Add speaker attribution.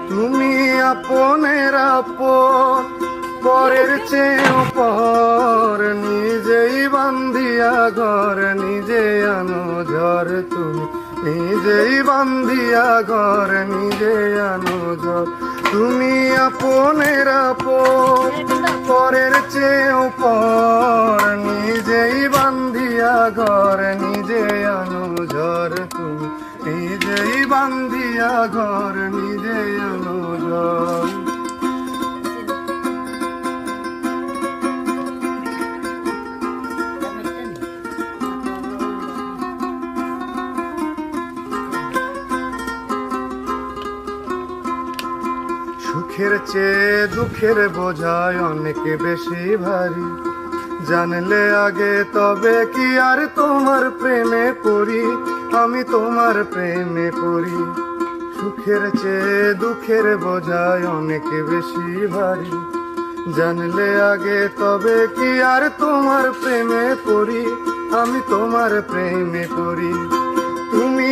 Speaker 1: তুমি আপনের আপন, পরের চেয়েও পর, নিজেই বান্ধিয়া ঘর, নিজে আনো ঝড়। তুমি নিজেই বান্ধিয়া ঘর, নিজে আনো ঝড়। তুমি আপনের আপন, পরের চেয়েও পর, নিজেই বান্ধিয়া ঘর, নিজে আনো ঝড়। তুমি নিজেই বান্ধিয়া ঘর, নিজে আনো ঝড়। সুখের চেয়ে দুঃখের বোঝায় অনেক বেশি ভারী, জানলে আগে তবে কি আর তোমার প্রেমে পড়ি, আমি তোমার প্রেমে পড়ি। সুখের চেয়ে দুঃখের বোঝায় অনেক বেশি ভারী, জানলে আগে তবে কি আর তোমার প্রেমে পড়ি, আমি তোমার প্রেমে পড়ি। তুমি